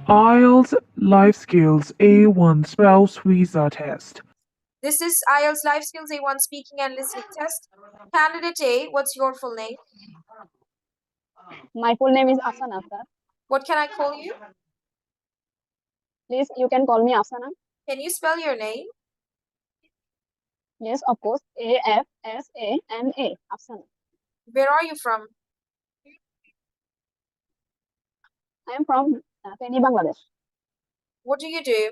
IELTS Life Skills A1 Spouse Visa Test. This is IELTS Life Skills A1 Speaking and Listening Test. Candidate A, what's your full name? My full name is Afsana, sir. What can I call you? Please, you can call me Afsana. Can you spell your name? Yes, of course. A-F-S-A-N-A. Afsana. Where are you from? I am from Feni, Bangladesh. What do you do?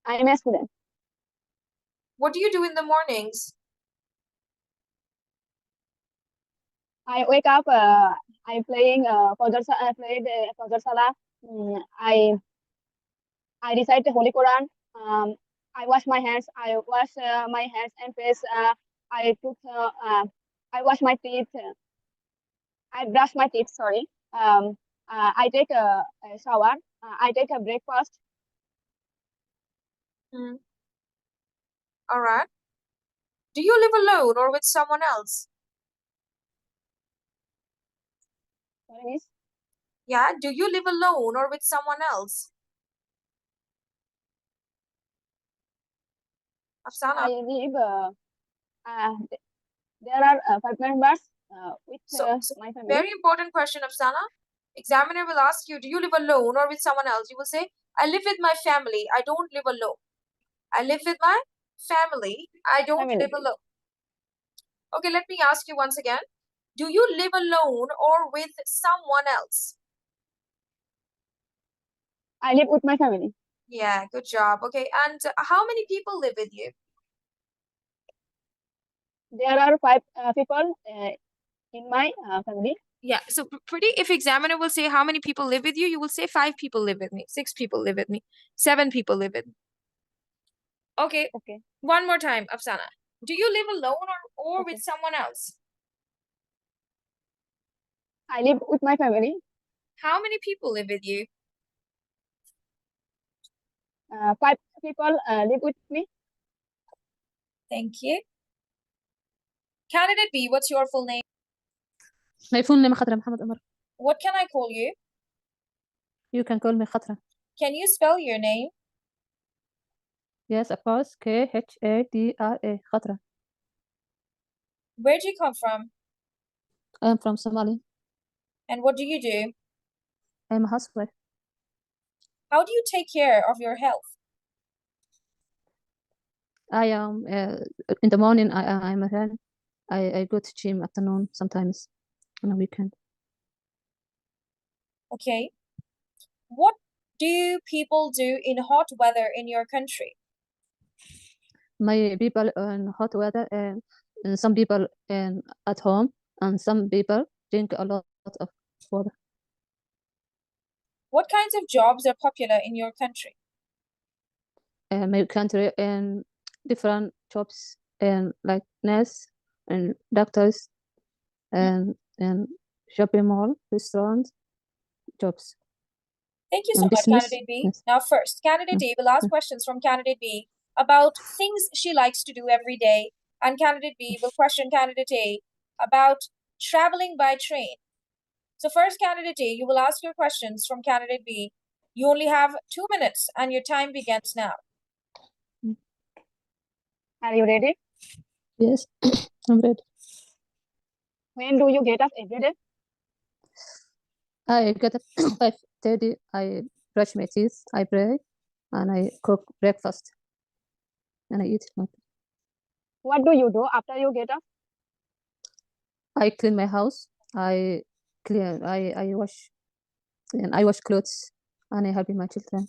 I am a student. What do you do in the mornings? I wake up. I playing Fajr. I played Fajr Salah. I recite the Holy Quran. I wash my hands. I wash my hands and face. I took. I wash my teeth. I brush my teeth. Sorry. I take a shower. I take a breakfast. All right. Do you live alone or with someone else? Sorry, miss. Yeah, do you live alone or with someone else? Afsana. I live. There are 5 members with my family. Very important question, Afsana. Examiner will ask you, do you live alone or with someone else? You will say, I live with my family. I don't live alone. I live with my family. I don't live alone. Okay, let me ask you once again. Do you live alone or with someone else? I live with my family. Yeah, good job. Okay, and how many people live with you? There are 5 people in my family. Yeah, so pretty, if examiner will say how many people live with you, you will say 5 people live with me, 6 people live with me, 7 people live with me. Okay. Okay. One more time, Afsana. Do you live alone or with someone else? I live with my family. How many people live with you? 5 people live with me. Thank you. Candidate B, what's your full name? My full name Khatra Muhammad Umar. What can I call you? You can call me Khatra. Can you spell your name? Yes, of course. Khatra. Khatra. Where do you come from? I am from Somalia. And what do you do? I am a housewife. How do you take care of your health? I am in the morning. I'm a run. I go to gym afternoon sometimes on a weekend. Okay. What do people do in hot weather in your country? My people in hot weather and some people at home and some people drink a lot of water. What kinds of jobs are popular in your country? My country and different jobs and like nurse and doctors and shopping mall, restaurant jobs. Thank you so much, Candidate B. Yes. Now first, Candidate A will ask questions from Candidate B about things she likes to do every day, and Candidate B will question Candidate A about traveling by train. So first, Candidate A, you will ask your questions from Candidate B. You only have 2 minutes and your time begins now. Are you ready? Yes, I'm ready. When do you get up every day? I get up 5:30. I brush my teeth. I pray, and I cook breakfast, and I eat. What do you do after you get up? I clean my house. I clean. I wash, and I wash clothes, and I help my children.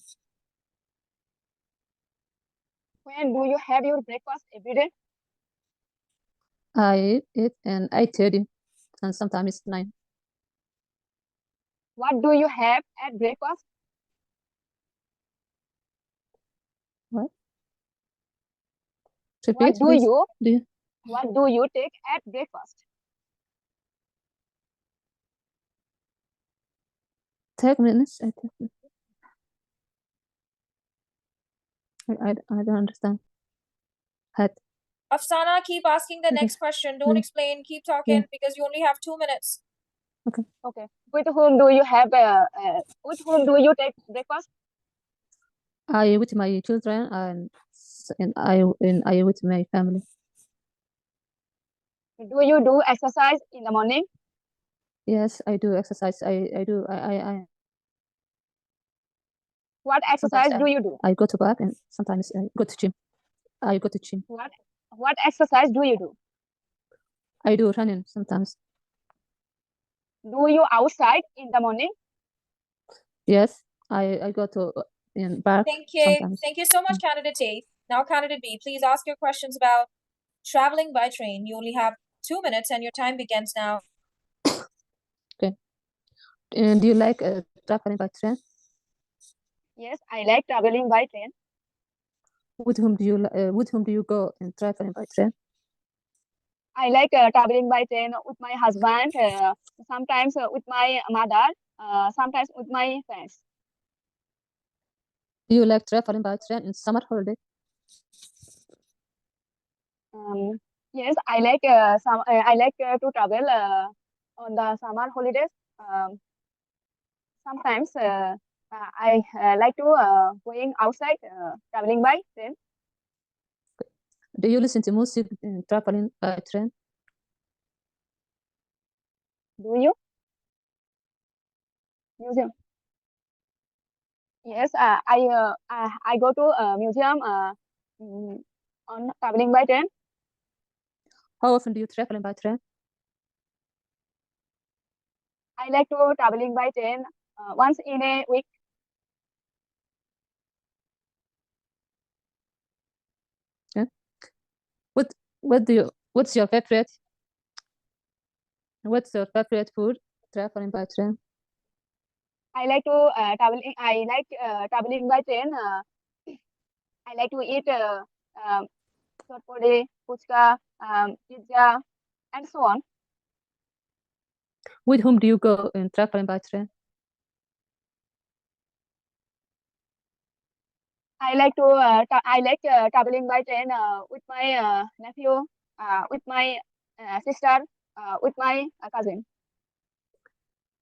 When do you have your breakfast every day? I eat and 8:30, and sometimes 9. What do you have at breakfast? What? Repeat, what what do you take at breakfast? Take minutes. I don't understand. Afsana, keep asking the next question. Don't explain. Keep talking because you only have 2 minutes. Okay. With whom do you with whom do you take breakfast? I with my children and I with my family. Do you do exercise in the morning? Yes, I do exercise. I do. I What sometimes exercise do you do? I go to park and sometimes I go to gym. I go to gym. What exercise do you do? I do running sometimes. Do you outside in the morning? Yes, I go to in park Thank you. sometimes. Thank you so much, candidate A. Now, candidate B, please ask your questions about traveling by train. You only have 2 minutes and your time begins now. Okay. And do you like traveling by train? Yes, I like traveling by train. With whom do you go and traveling by train? I like traveling by train with my husband, sometimes with my mother, sometimes with my friends. Do you like traveling by train in summer holiday? Yes, I like to travel on the summer holidays. Sometimes I like to going outside traveling by train. Do you listen to music in traveling by train? Do you? Museum. Yes, I go to a museum on traveling by train. How often do you traveling by train? I like to traveling by train once in a week. Yeah. What's your favorite? What's your favorite food traveling by train? I like to traveling. I like traveling by train. I like to eat chotpuri, puchka, pizza, and so on. With whom do you go in traveling by train? I like traveling by train with my nephew, with my sister, with my cousin.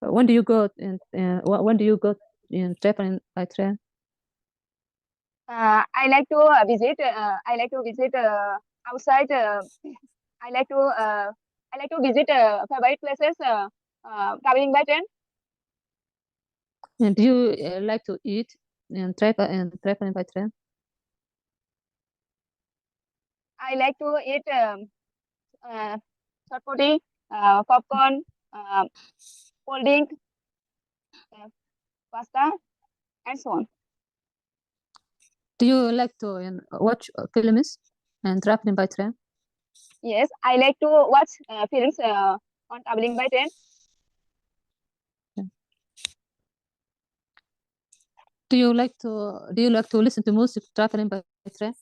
When do you go in traveling by train? I like to visit. I like to visit outside. I like to visit favorite places. Traveling by train. And do you like to eat in traveling by train? I like to eat chotpuri, popcorn, cold drink, pasta, and so on. Do you like to watch films and traveling by train? Yes, I like to watch films on traveling by train. Do you like to listen to music traveling by train?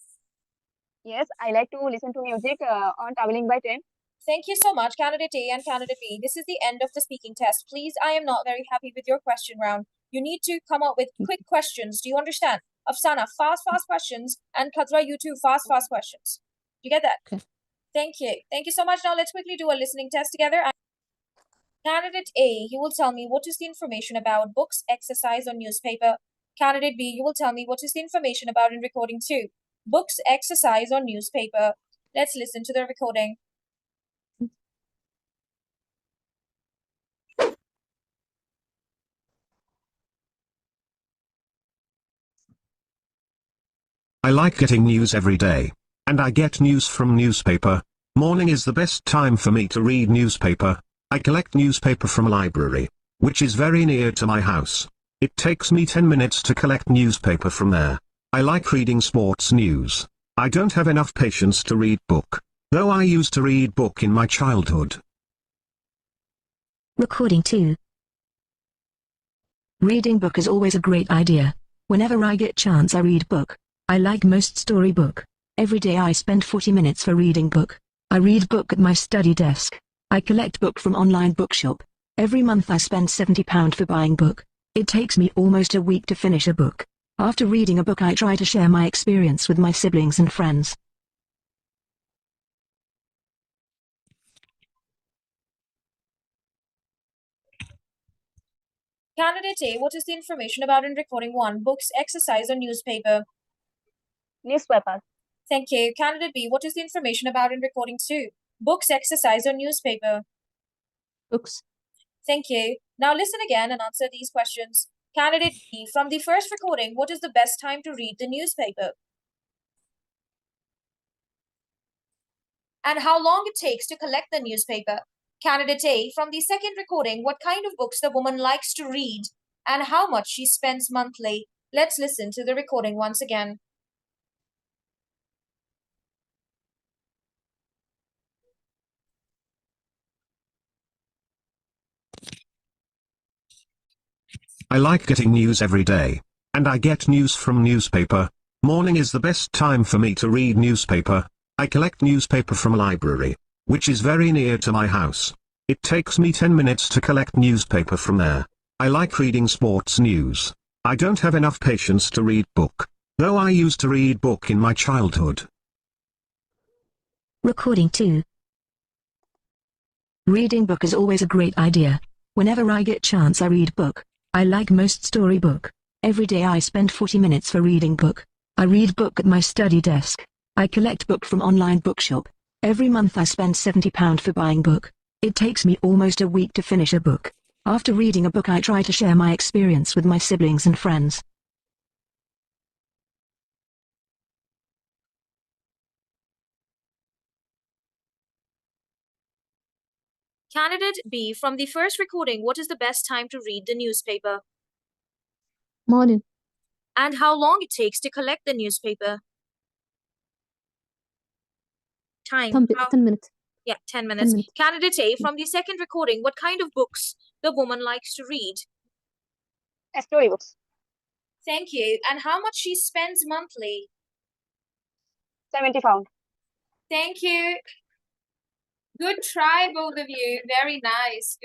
Yes, I like to listen to music on traveling by train. Thank you so much, candidate A and candidate B. This is the end of the speaking test. Please, I am not very happy with your question round. You need to come up with quick questions. Do you understand? Afsana, fast questions, and Khadra, you too, fast questions. Do you get that? Okay. Thank you. Thank you so much. Now let's quickly do a listening test together. Candidate A, you will tell me what is the information about books, exercise, or newspaper. Candidate B, you will tell me what is the information about in recording 2. Books, exercise, or newspaper. Let's listen to the recording. I like getting news every day. And I get news from newspaper. Morning is the best time for me to read newspaper. I collect newspaper from a library, which is very near to my house. It takes me 10 minutes to collect newspaper from there. I like reading sports news. I don't have enough patience to read book, though I used to read book in my childhood. Recording 2. Reading book is always a great idea. Whenever I get chance I read book. I like most story book. Every day I spend 40 minutes for reading book. I read book at my study desk. I collect book from online bookshop. Every month I spend £70 for buying book. It takes me almost a week to finish a book. After reading a book I try to share my experience with my siblings and friends. Candidate A, what is the information about in recording 1? Books, exercise, or newspaper? Newspaper. Thank you. Candidate B, what is the information about in recording 2? Books, exercise, or newspaper? Books. Thank you. Now listen again and answer these questions. Candidate B, from the first recording, what is the best time to read the newspaper? And how long it takes to collect the newspaper? Candidate A, from the second recording, what kind of books the woman likes to read and how much she spends monthly? Let's listen to the recording once again. I like getting news every day. And I get news from newspaper. Morning is the best time for me to read newspaper. I collect newspaper from a library, which is very near to my house. It takes me 10 minutes to collect newspaper from there. I like reading sports news. I don't have enough patience to read book, though I used to read book in my childhood. Recording 2. Reading book is always a great idea. Whenever I get chance I read book. I like most story book. Every day I spend 40 minutes for reading book. I read book at my study desk. I collect book from online bookshop. Every month I spend £70 for buying book. It takes me almost a week to finish a book. After reading a book I try to share my experience with my siblings and friends. Candidate B, from the first recording, what is the best time to read the newspaper? Morning. And how long it takes to collect the newspaper? Time. 10 minutes. Yeah, 10 minutes. 10 minutes. Candidate A, from the second recording, what kind of books the woman likes to read? Storybooks. Thank you. And how much she spends monthly? £70. Thank you. Good try, both of you. Very nice.